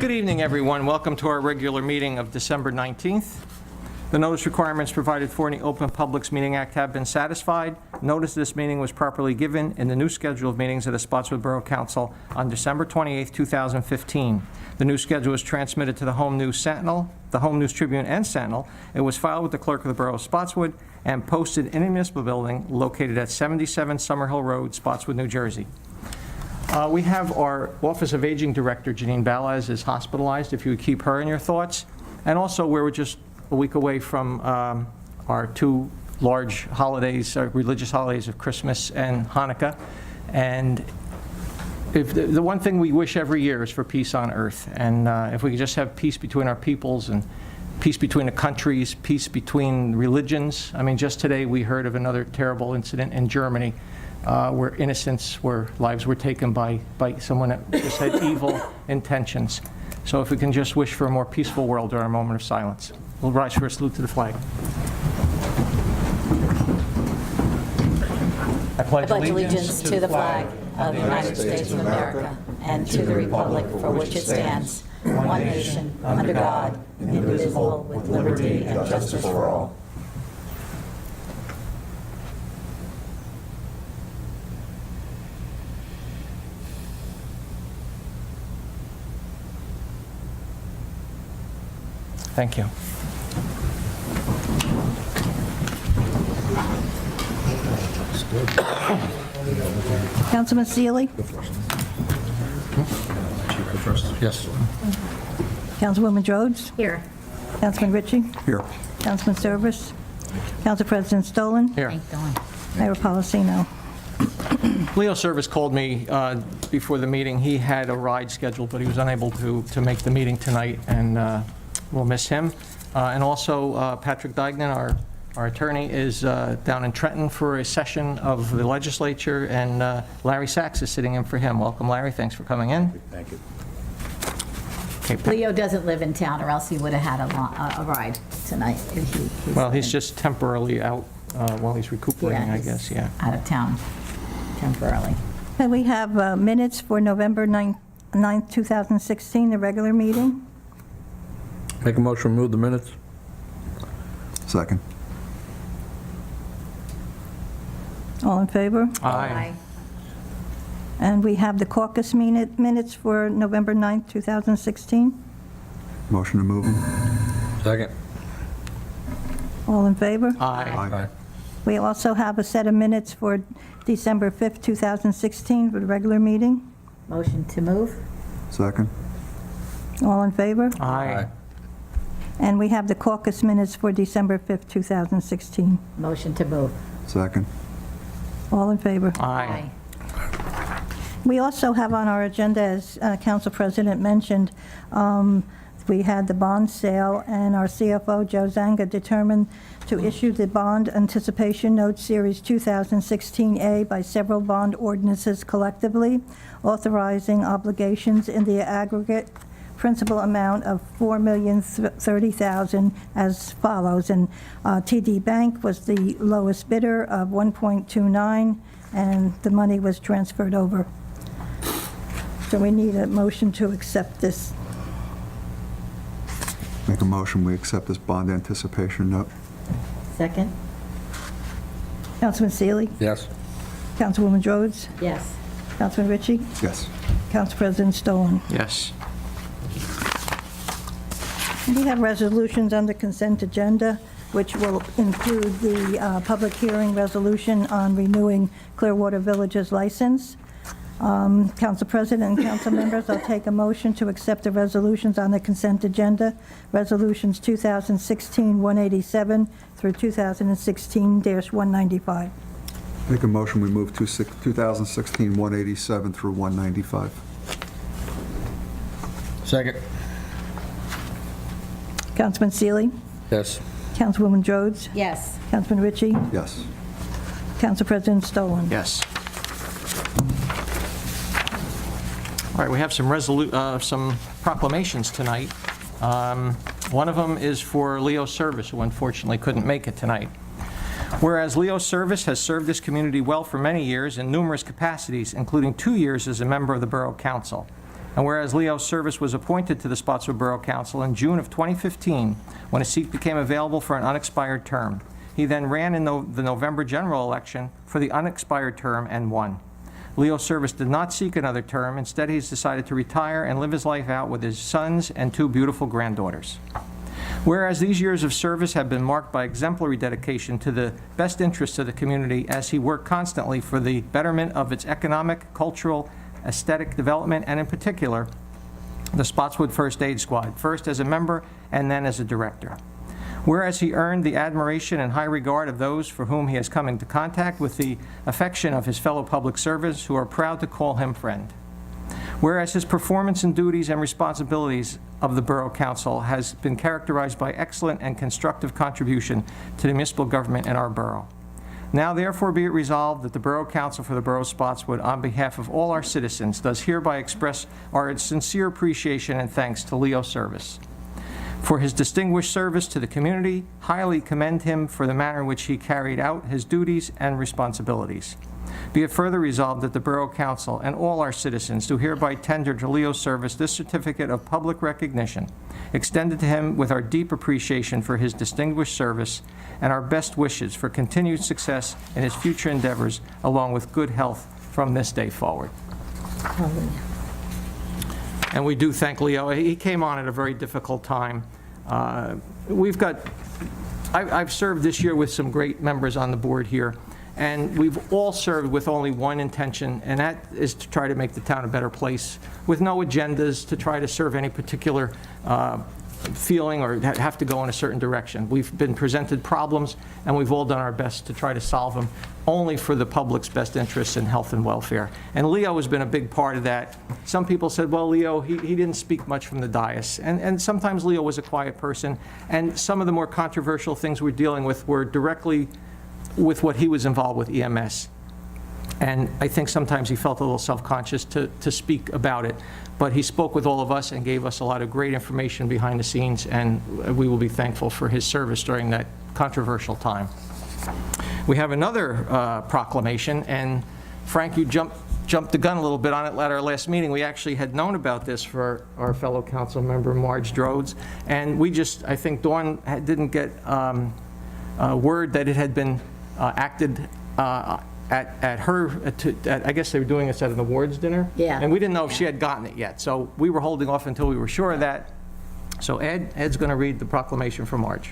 Good evening, everyone. Welcome to our regular meeting of December 19th. The notice requirements provided for in the Open Publics Meeting Act have been satisfied. Notice of this meeting was properly given in the new schedule of meetings of the Spotswood Borough Council on December 28th, 2015. The new schedule was transmitted to the Home News Sentinel, the Home News Tribune, and Sentinel. It was filed with the Clerk of the Borough of Spotswood and posted in a municipal building located at 77 Summerhill Road, Spotswood, New Jersey. We have our Office of Aging Director, Janine Balaz, is hospitalized, if you would keep her in your thoughts. And also, we're just a week away from our two large holidays, religious holidays of Christmas and Hanukkah. And if the one thing we wish every year is for peace on earth. And if we could just have peace between our peoples and peace between the countries, peace between religions. I mean, just today we heard of another terrible incident in Germany where lives were taken by someone that just had evil intentions. So if we can just wish for a more peaceful world during our moment of silence. We'll rise for a salute to the flag. I pledge allegiance to the flag of the United States of America and to the republic for which it stands, one nation, under God, indivisible, with liberty and justice for all. Thank you. Councilman Seeley? Yes. Councilwoman Rhodes? Here. Councilman Ritchie? Here. Councilman Service? Council President Stolen? Here. Mayor Policino? Leo Service called me before the meeting. He had a ride scheduled, but he was unable to make the meeting tonight, and we'll miss him. And also, Patrick Dignan, our attorney, is down in Trenton for a session of the legislature, and Larry Sachs is sitting in for him. Welcome, Larry. Thanks for coming in. Thank you. Okay, Leo doesn't live in town, or else he would have had a ride tonight. well, he's just temporarily out while he's recuperating, I guess, yeah. Out of town temporarily. And we have minutes for November 9th, 2016, the regular meeting. Make a motion to remove the minutes. Second. All in favor? Aye. And we have the caucus minutes for November 9th, 2016. Motion to move them. Second. All in favor? Aye. We also have a set of minutes for December 5th, 2016 for the regular meeting. Motion to move? Second. All in favor? Aye. And we have the caucus minutes for December 5th, 2016. Motion to move? Second. All in favor? Aye. We also have on our agenda, as Council President mentioned, we had the bond sale, and our CFO, Joe Zanga, determined to issue the Bond Anticipation Note Series 2016A by several bond ordinances collectively, authorizing obligations in the aggregate principal amount of $4,030,000 as follows. And TD Bank was the lowest bidder of 1.29, and the money was transferred over. So we need a motion to accept this. Make a motion, we accept this bond anticipation note. Second? Councilman Seeley? Yes. Councilwoman Rhodes? Yes. Councilman Ritchie? Yes. Council President Stolen? Yes. We have resolutions under consent agenda, which will include the public hearing resolution on renewing Clearwater Village's license. Council President and council members, I'll take a motion to accept the resolutions on the consent agenda, resolutions 2016-187 through 2016-195. Make a motion, we move 2016-187 through 195. Second. Councilman Seeley? Yes. Councilwoman Rhodes? Yes. Councilman Ritchie? Yes. Council President Stolen? Yes. All right, we have some proclamations tonight. One of them is for Leo Service, who unfortunately couldn't make it tonight. Whereas Leo Service has served this community well for many years in numerous capacities, including 2 years as a member of the Borough Council. And whereas Leo's service was appointed to the Spotswood Borough Council in June of 2015, when a seat became available for an unexpired term. He then ran in the November general election for the unexpired term and won. Leo's service did not seek another term. Instead, he's decided to retire and live his life out with his sons and 2 beautiful granddaughters. Whereas these years of service have been marked by exemplary dedication to the best interests of the community as he worked constantly for the betterment of its economic, cultural, aesthetic development, and in particular, the Spotswood First Aid Squad, first as a member and then as a director. Whereas he earned the admiration and high regard of those for whom he has come into contact with the affection of his fellow public servants who are proud to call him friend. Whereas his performance and duties and responsibilities of the Borough Council has been characterized by excellent and constructive contribution to the municipal government in our borough. Now therefore be it resolved that the Borough Council for the Borough of Spotswood, on behalf of all our citizens, does hereby express our sincere appreciation and thanks to Leo Service for his distinguished service to the community, highly commend him for the manner in which he carried out his duties and responsibilities. Be it further resolved that the Borough Council and all our citizens do hereby tender to Leo Service this certificate of public recognition, extended to him with our deep appreciation for his distinguished service and our best wishes for continued success in his future endeavors, along with good health from this day forward. And we do thank Leo. He came on at a very difficult time. I've served this year with some great members on the board here, and we've all served with only one intention, and that is to try to make the town a better place, with no agendas to try to serve any particular feeling or have to go in a certain direction. We've been presented problems, and we've all done our best to try to solve them, only for the public's best interests in health and welfare. And Leo has been a big part of that. Some people said, well, Leo, he didn't speak much from the dais. And sometimes Leo was a quiet person, and some of the more controversial things we're dealing with were directly with what he was involved with EMS. And I think sometimes he felt a little self-conscious to speak about it. But he spoke with all of us and gave us a lot of great information behind the scenes, and we will be thankful for his service during that controversial time. We have another proclamation, and Frank, you jumped the gun a little bit on it at our last meeting. We actually had known about this for our fellow council member, Marge Drodes, and I think Dawn didn't get word that it had been acted at her, I guess they were doing this at an awards dinner? Yeah. And we didn't know if she had gotten it yet, so we were holding off until we were sure of that. So Ed's going to read the proclamation for Marge.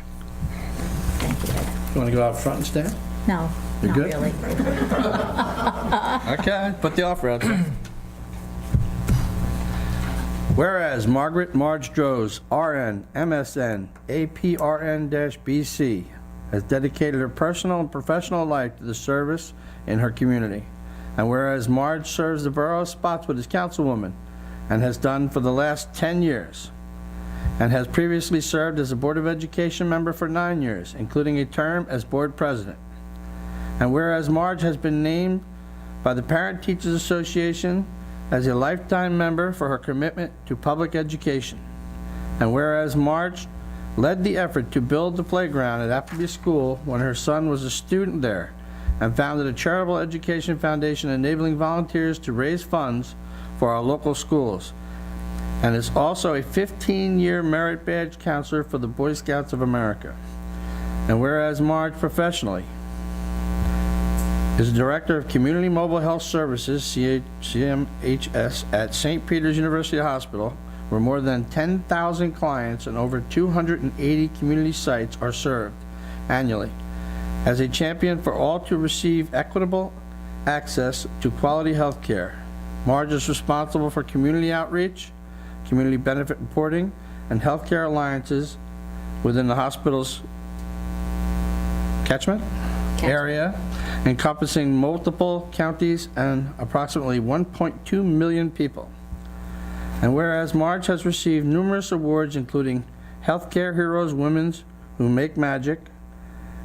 Thank you, Ed. You want to go out front and stand? No, You not good? really. Okay, put the offer out there. Whereas Marge Droz, RN, MSN, APRN-BC, has dedicated her personal and professional life to the service in her community. And whereas Marge serves the Borough of Spotswood as councilwoman and has done for the last 10 years, and has previously served as a Board of Education member for 9 years, including a term as board president. And whereas Marge has been named by the Parent Teachers Association as a lifetime member for her commitment to public education. And whereas Marge led the effort to build the playground at Appleby School when her son was a student there, and founded a charitable education foundation enabling volunteers to raise funds for our local schools, and is also a 15-year merit badge counselor for the Boy Scouts of America. And whereas Marge professionally is Director of Community Mobile Health Services, CMHS, at St. Peter's University Hospital, where more than 10,000 clients and over 280 community sites are served annually. As a champion for all to receive equitable access to quality health care, Marge is responsible for community outreach, community benefit reporting, and healthcare alliances within the hospital's catchment area, encompassing multiple counties and approximately 1.2 million people. And whereas Marge has received numerous awards, including Healthcare Heroes Women's Who Make Magic,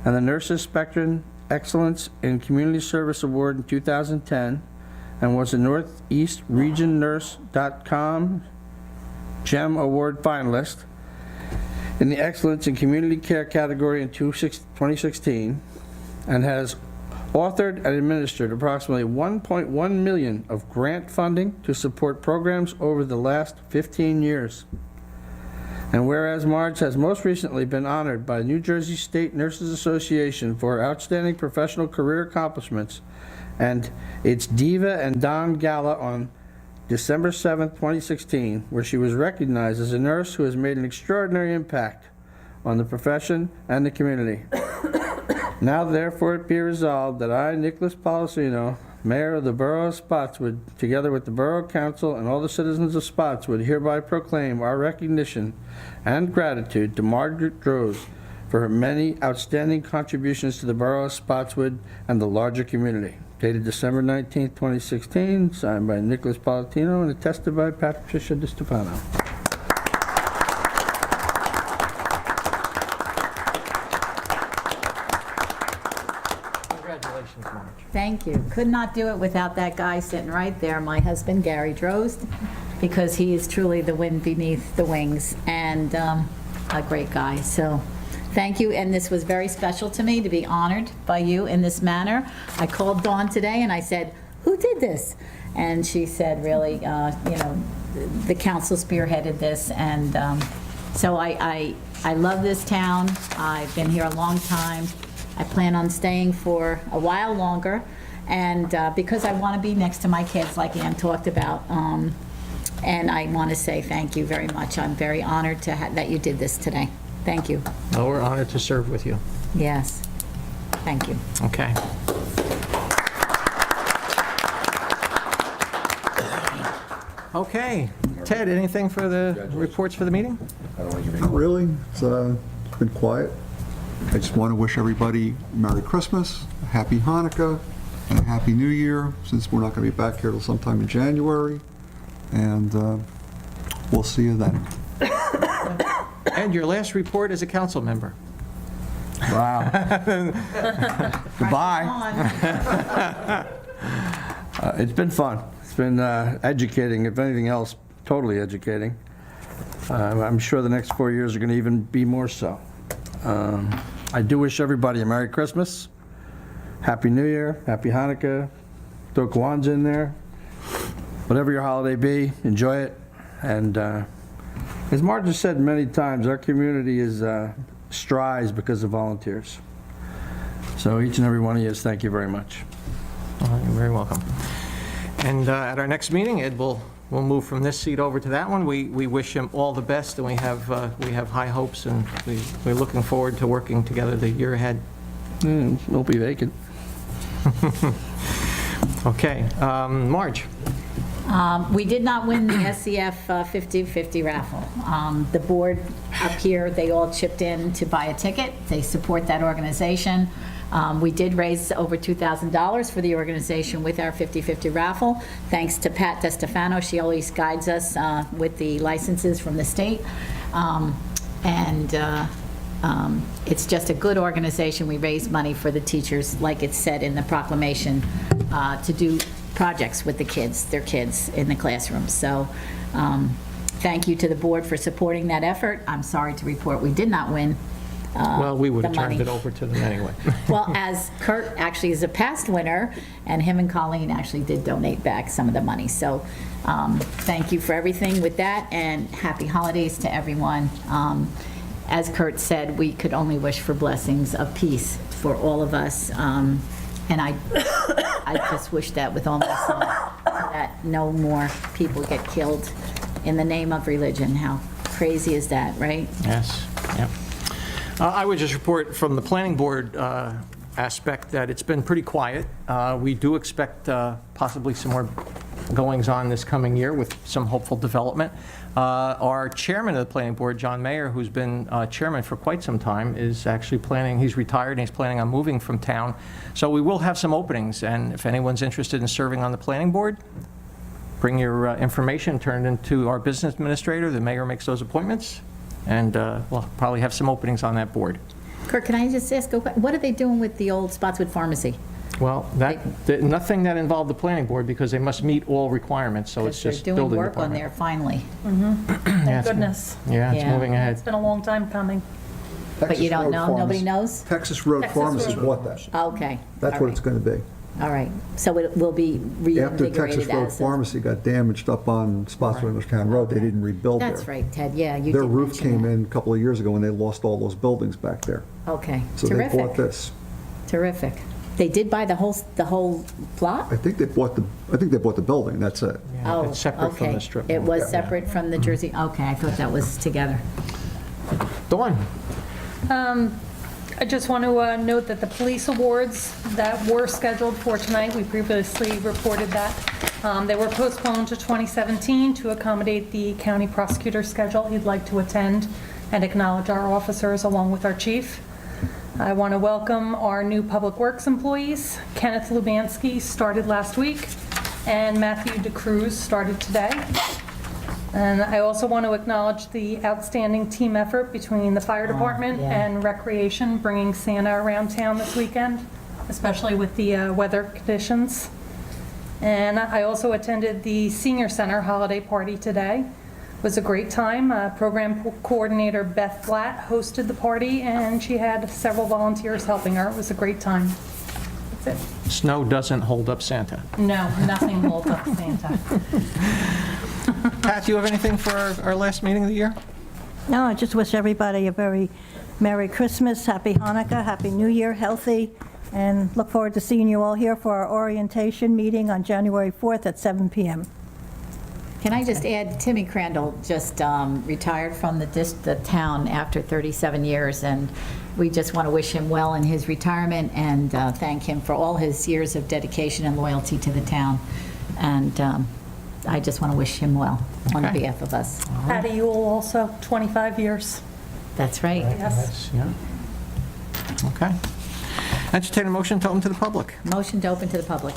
and the Nurses Spectrum Excellence in Community Service Award in 2010, and was a Northeast Region Nurse.com GEM Award finalist in the Excellence in Community Care category in 2016, and has authored and administered approximately $1.1 million of grant funding to support programs over the last 15 years. And whereas Marge has most recently been honored by New Jersey State Nurses Association for her outstanding professional career accomplishments and its Diva and Don Gala on December 7, 2016, where she was recognized as a nurse who has made an extraordinary impact on the profession and the community. Now therefore it be resolved that I, Nicholas Policino, Mayor of the Borough of Spotswood, together with the Borough Council and all the citizens of Spotswood, hereby proclaim our recognition and gratitude to Margaret Droz for her many outstanding contributions to the Borough of Spotswood and the larger community. Dated December 19, 2016, signed by Nicholas Policino and attested by Patricia DiStefano. Congratulations, Marge. Thank you. Could not do it without that guy sitting right there, my husband, Gary Drost, because he is truly the wind beneath the wings and a great guy. So thank you, and this was very special to me to be honored by you in this manner. I called Dawn today and I said, who did this? And she said, really, the council spearheaded this, and so I love this town. I've been here a long time. I plan on staying for a while longer, and because I want to be next to my kids, like Ann talked about, and I want to say thank you very much. I'm very honored that you did this today. Thank you. Well, we're honored to serve with you. Yes. Thank you. Okay. Okay. Ted, anything for the reports for the meeting? Not really. It's been quiet. I just want to wish everybody Merry Christmas, a Happy Hanukkah, and a Happy New Year, since we're not going to be back here till sometime in January. And we'll see you then. And your last report as a council member. Wow. Goodbye. It's been fun. It's been educating, if anything else, totally educating. I'm sure the next 4 years are going to even be more so. I do wish everybody a Merry Christmas, Happy New Year, Happy Hanukkah, throw Kwanzaa in there. Whatever your holiday be, enjoy it. And as Marge has said many times, our community is strives because of volunteers. So each and every one of you, thank you very much. You're very welcome. And at our next meeting, Ed will move from this seat over to that one. We wish him all the best, and we have high hopes, and we're looking forward to working together the year ahead. Won't be vacant. Okay, Marge. We did not win the SCF 50/50 raffle. The board up here, they all chipped in to buy a ticket. They support that organization. We did raise over $2,000 for the organization with our 50/50 raffle. Thanks to Pat DiStefano. She always guides us with the licenses from the state. It's just a good organization. We raise money for the teachers, like it said in the proclamation, to do projects with the kids, their kids in the classroom. So thank you to the board for supporting that effort. I'm sorry to report we did not win. Well, we would have the turned money. it over to them anyway. Well, as Kurt actually is a past winner, and him and Colleen actually did donate back some of the money. So thank you for everything with that, and happy holidays to everyone. As Kurt said, we could only wish for blessings of peace for all of us. And I just wish that with all my soul, that no more people get killed in the name of religion. How crazy is that, right? Yes, yep. I would just report from the planning board aspect that it's been pretty quiet. We do expect possibly some more goings-on this coming year with some hopeful development. Our chairman of the planning board, John Mayer, who's been chairman for quite some time, is actually planning, he's retired and he's planning on moving from town. So we will have some openings, and if anyone's interested in serving on the planning board, bring your information, turn it into our business administrator. The mayor makes those appointments, and we'll probably have some openings on that board. Kurt, can I just ask, what are they doing with the old Spotswood Pharmacy? Well, nothing that involved the planning board, because they must meet all requirements, so it's just They're building doing work on department. there finally. Yeah, Thank it's- goodness. Yeah, it's Yeah. moving ahead. It's been a long time coming. But you Texas don't Road know? Pharmacy. Nobody knows? Texas Road Texas Pharmacy Road. bought that. Okay. That's all what right. it's going to be. All right, so it will be After Texas reinvigorated Road as of... Pharmacy got damaged up on Spotswood English County Road, they didn't rebuild there. That's right, Ted, yeah, you did Their roof mention came that. in a couple of years ago and they lost all those buildings back there. Okay, So they bought terrific, this. terrific. They did buy the whole plot? I think they bought the building, that's it. Oh, It's separate from okay. the strip It mall. was separate from the Jersey, okay, I thought that was together. Dawn? I just want to note that the police awards that were scheduled for tonight, we previously reported that, they were postponed to 2017 to accommodate the county prosecutor's schedule. He'd like to attend and acknowledge our officers along with our chief. I want to welcome our new Public Works employees. Kenneth Lubansky started last week, and Matthew DeCruz started today. And I also want to acknowledge the outstanding team effort between the fire department yeah. and recreation, bringing Santa around town this weekend, especially with the weather conditions. And I also attended the senior center holiday party today. It was a great time. Program coordinator Beth Blatt hosted the party, and she had several volunteers helping her. It was a great time. That's it. Snow doesn't hold up Santa. No, nothing holds up Santa. Pat, do you have anything for our last meeting of the year? No, I just wish everybody a very Merry Christmas, Happy Hanukkah, Happy New Year, healthy, and look forward to seeing you all here for our orientation meeting on January 4th at 7 p.m. Can I just add, Timmy Crandall just retired from the town after 37 years, and we just want to wish him well in his retirement and thank him for all his years of dedication and loyalty to the town. And I just want to wish him well on Okay. behalf of us. Patty Ewell also, 25 years. That's right. Yes. Yeah. Okay. Entertain a motion to open to the public. Motion to open to the public.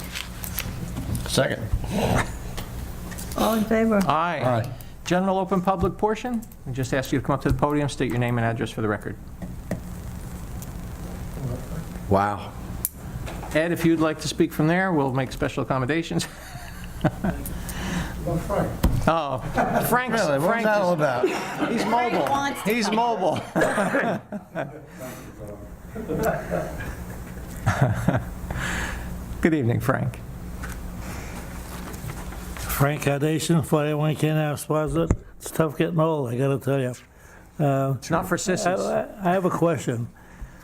Second. All in favor? Aye. Aye. General open public portion, I just ask you to come up to the podium, state your name and address for the record. Wow. Ed, if you'd like to speak from there, we'll make special accommodations. Oh, Frank's, Really, what's Frank that all is, about? he's mobile. wants to He's come. mobile. Good evening, Frank. Frank Carnation, 41 Canal Plaza. It's tough getting old, I gotta tell you. It's not for sissies. I have a question.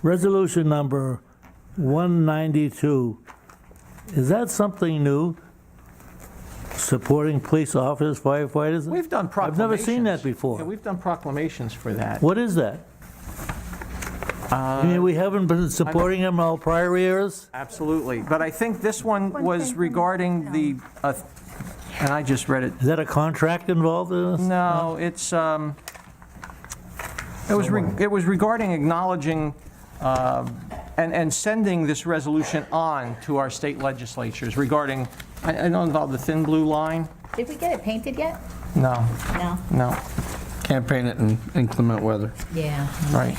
Resolution number 192, is that something new? Supporting police officers, firefighters? We've done I've proclamations. never seen that Yeah, before. we've done proclamations for that. What is that? You mean we haven't been supporting them all prior years? Absolutely. But I think this one was regarding the, and I just read it. Is that a contract involved in this? No, it's, it was regarding acknowledging and sending this resolution on to our state legislatures regarding, I know it involved the thin blue line. Did we get it painted yet? No, No? no, Can't paint it in inclement weather. Yeah. right.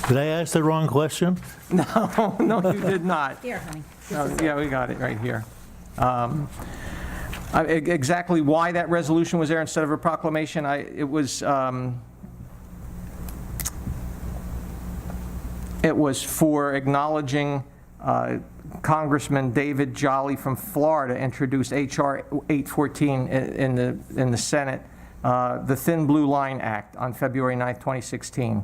Did I ask the wrong question? No, no, you did not. Here, honey. No, yeah, we got it right here. Exactly why that resolution was there instead of a proclamation, it was for acknowledging Congressman David Jolly from Florida introduced H.R. 814 in the Senate, the Thin Blue Line Act on February 9th, 2016.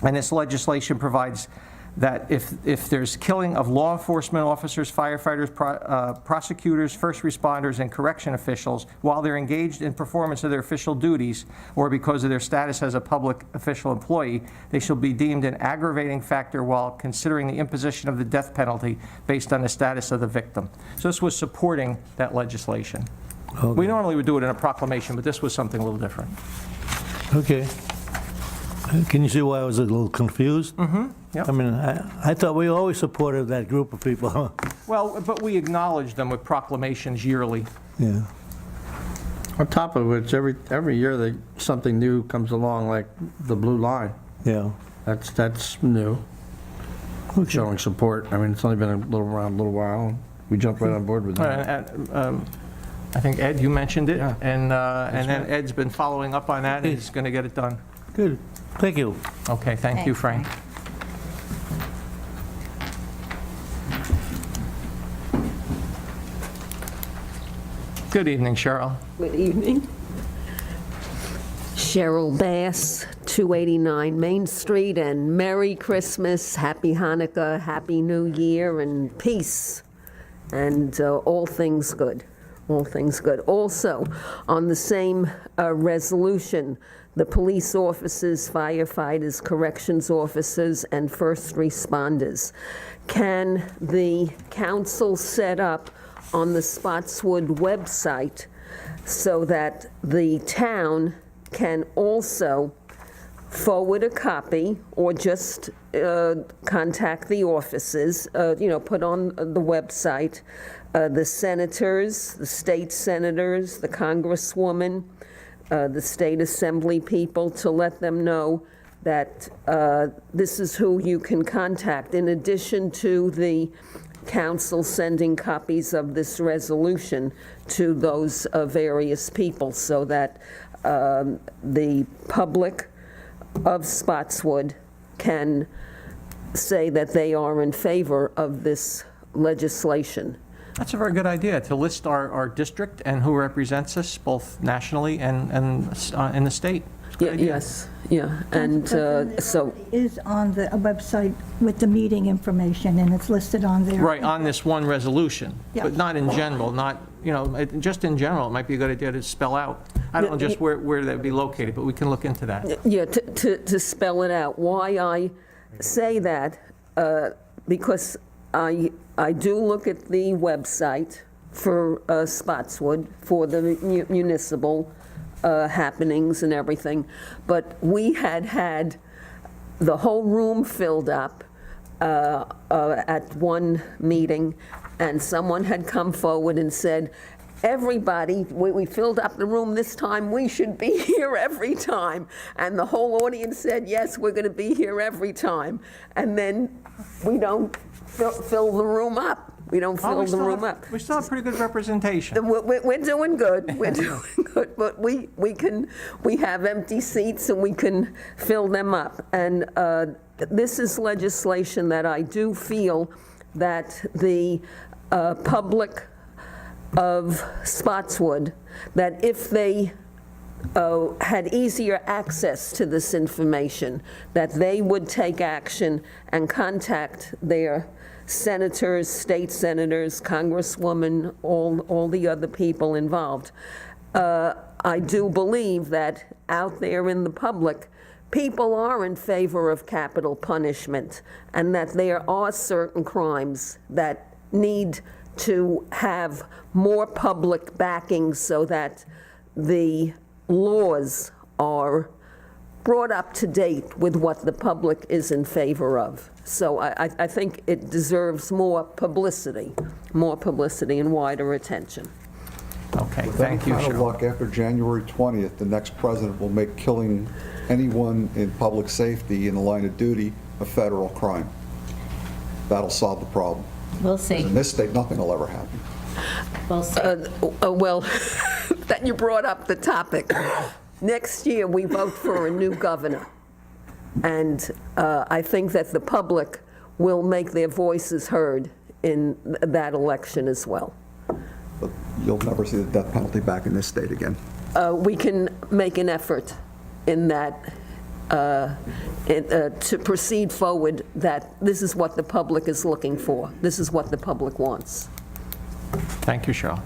And this legislation provides that if there's killing of law enforcement officers, firefighters, prosecutors, first responders, and correction officials while they're engaged in performance of their official duties or because of their status as a public official employee, they shall be deemed an aggravating factor while considering the imposition of the death penalty based on the status of the victim. So this was supporting that legislation. We normally would do it in a proclamation, but this was something a little different. Okay. Can you see why I was a little confused? Yep. I mean, I thought we always supported that group of people. Well, but we acknowledge them with proclamations yearly. Yeah. On top of which, every year something new comes along, like the blue line. Yeah. That's new, Okay. showing support. I mean, it's only been around a little while, and we jumped right on board with that. I think, Ed, you mentioned it, Yeah. and then Ed's been following up on that, and he's going to get it done. Good. Thank you. Okay, thank you, Thanks, Frank. Good evening, Cheryl. Good evening. Cheryl Bass, 289 Main Street, and Merry Christmas, Happy Hanukkah, Happy New Year, and peace, and all things good. All things good. Also, on the same resolution, the police officers, firefighters, corrections officers, and first responders. Can the council set up on the Spotswood website so that the town can also forward a copy or just contact the offices, put on the website, the senators, the state senators, the congresswoman, the state assembly people, to let them know that this is who you can contact, in addition to the council sending copies of this resolution to those various people, so that the public of Spotswood can say that they are in favor of this legislation. That's a very good idea, to list our district and who represents us, both nationally and in the state. Good idea. Yes, yeah, and so, Is on the website with the meeting information, and it's listed on there. Right, on this one resolution, Yeah. but not in general, just in general, it might be a good idea to spell out. I don't know just where they'd be located, but we can look into that. yeah, to spell it out. Why I say that, because I do look at the website for Spotswood, for the municipal happenings and everything, but we had the whole room filled up at one meeting, and someone had come forward and said, everybody, we filled up the room this time, we should be here every time. And the whole audience said, yes, we're going to be here every time. And then we don't fill the room up. We don't fill the room up. We still have pretty good representation. We're doing good. We're doing good, but we have empty seats and we can fill them up. And this is legislation that I do feel that the public of Spotswood, that if they had easier access to this information, that they would take action and contact their senators, state senators, congresswomen, all the other people involved. I do believe that out there in the public, people are in favor of capital punishment, and that there are certain crimes that need to have more public backing so that the laws are brought up to date with what the public is in favor of. So I think it deserves more publicity and wider attention. Okay, thank you, With that kind of Cheryl. luck, after January 20th, the next president will make killing anyone in public safety in the line of duty a federal crime. That'll solve the problem. We'll see. In this state, nothing will ever happen. We'll see. Well, that you brought up the topic. Next year, we vote for a new governor. And I think that the public will make their voices heard in that election as well. But you'll never see the death penalty back in this state again. We can make an effort in that, to proceed forward, that this is what the public is looking for. This is what the public wants. Thank you, Cheryl.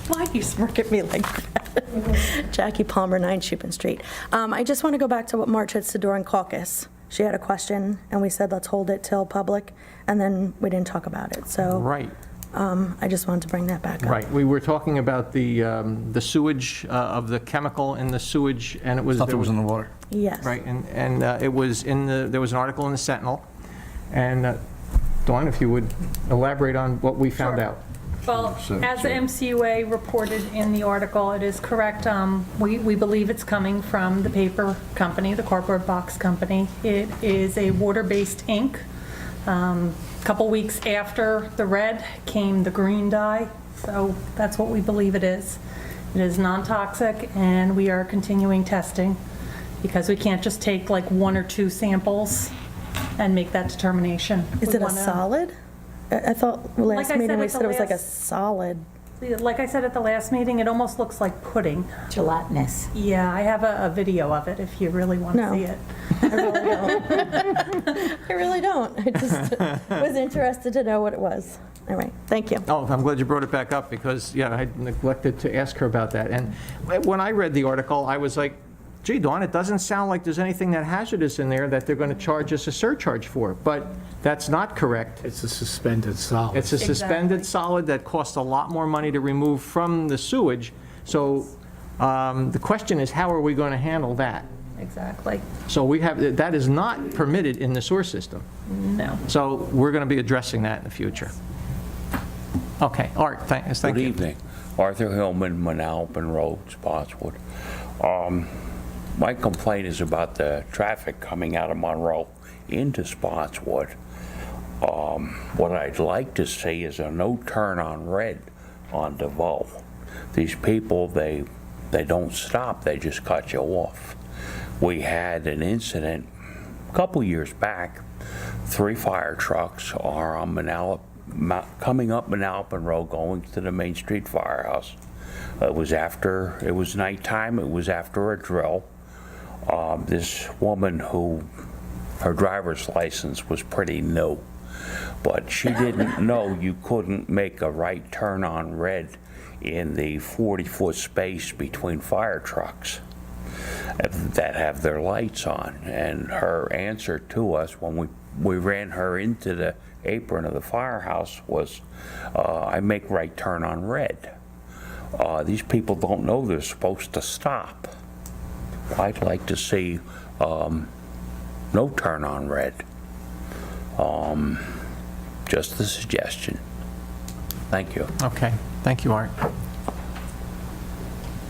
Why do you smirk at me like that? Jackie Palmer, 9 Shupin Street. I just want to go back to what March had said during caucus. She had a question, and we said, let's hold it till public, and then we didn't talk about it. So Right, I just wanted to bring that back up. right. We were talking about the sewage, of the chemical in the sewage, and it was... Stuff that was in the water. Yes. Right, and it was there was an article in the Sentinel, and Dawn, if you would elaborate on what we found out. Well, as the MCUA reported in the article, it is correct. We believe it's coming from the paper company, the cardboard box company. It is a water-based ink. Couple weeks after the red came the green dye So that's what we believe it is. It is non-toxic, and we are continuing testing because we can't just take like 1 or 2 samples and make that determination. Is We it a wanna- solid? I thought last Like I meeting said we at the said it was like a last- solid. Like I said at the last meeting, it almost looks like pudding. Gelatinous. Yeah, I have a video of it if you really want to No. see it. I really don't. I really don't. I just was interested to know what it was. All right, thank you. Oh, I'm glad you brought it back up because, yeah, I neglected to ask her about that. And when I read the article, I was like, gee, Dawn, it doesn't sound like there's anything that hazardous in there that they're going to charge us a surcharge for. But that's not correct. It's a suspended solid. It's a suspended Exactly. solid that costs a lot more money to remove from the sewage. So the question is, how are we going to handle that? Exactly. So that is not permitted in the sewer system. No. So we're going to be addressing that in the future. Okay, Art, thank Good you. evening. Arthur Hillman, Manalapan Road, Spotswood. My complaint is about the traffic coming out of Monroe into Spotswood. What I'd like to see is a no turn on red on DeVoe. These people, they don't stop, they just cut you off. We had an incident a couple years back. 3 fire trucks are on coming up Manalapan Road going to the Main Street Firehouse. It was nighttime, it was after a drill. This woman her driver's license was pretty new, but she didn't know you couldn't make a right turn on red in the 40-foot space between fire trucks that have their lights on. And her answer to us when we ran her into the apron of the firehouse was, I make right turn on red. These people don't know they're supposed to stop. I'd like to see no turn on red. Just a suggestion. Thank you. Okay, thank you, Art.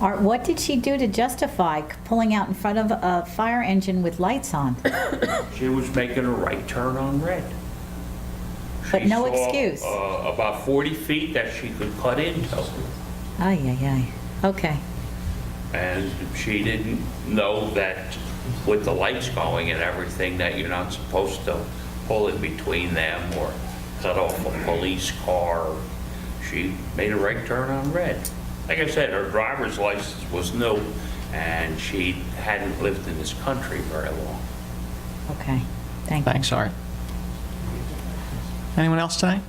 Art, what did she do to justify pulling out in front of a fire engine with lights on? She was making a right turn on red. But She no saw, excuse. About 40 feet that she could cut into. Ay, ay, ay. Okay. And she didn't know that with the lights going and everything, that you're not supposed to pull in between them or cut off a police car. She made a right turn on red. Like I said, her driver's license was new, and she hadn't lived in this country very long. Okay. Thank you. Thanks, Art. Anyone else tonight?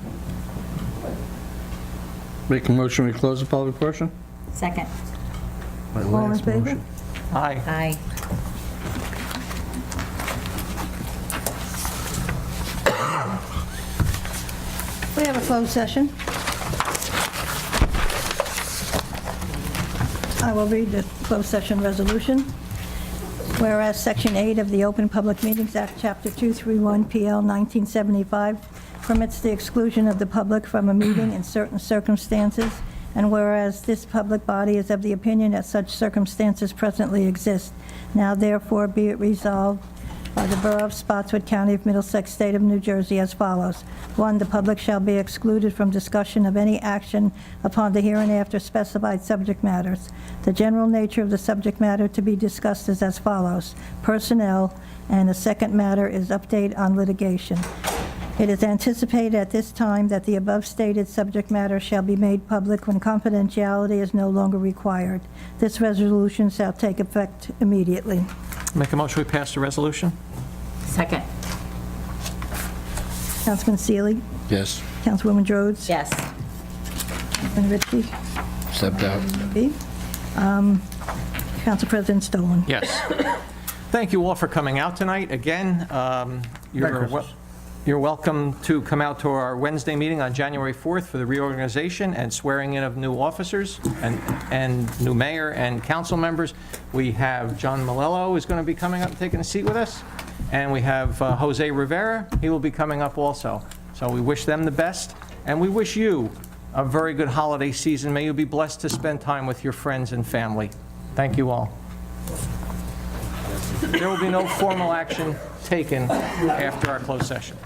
Make a motion, we close the public portion? Second. All in favor? Aye. Aye. We have a closed session. I will read the closed session resolution. Whereas Section 8 of the Open Public Meetings Act, Chapter 231, PL 1975, permits the exclusion of the public from a meeting in certain circumstances, and whereas this public body is of the opinion that such circumstances presently exist, now therefore be it resolved by the Borough of Spotswood, County of Middlesex, State of New Jersey as follows. 1, the public shall be excluded from discussion of any action upon the hereinafter specified subject matters. The general nature of the subject matter to be discussed is as follows: personnel, and the second matter is update on litigation. It is anticipated at this time that the above stated subject matter shall be made public when confidentiality is no longer required. This resolution shall take effect immediately. Make a motion, we pass the resolution? Second. Councilman Seeley? Yes. Councilwoman Rhodes? Yes. Councilman Ritchie? Stepped out. B. Council President Stolen? Yes. Thank you all for coming out tonight. Again, you're welcome to come out to our Wednesday meeting on January 4th for the reorganization and swearing in of new officers and new mayor and council members. We have John Malello is going to be coming up and taking a seat with us. And we have Jose Rivera. He will be coming up also. So we wish them the best. And we wish you a very good holiday season. May you be blessed to spend time with your friends and family. Thank you all. There will be no formal action taken after our closed session.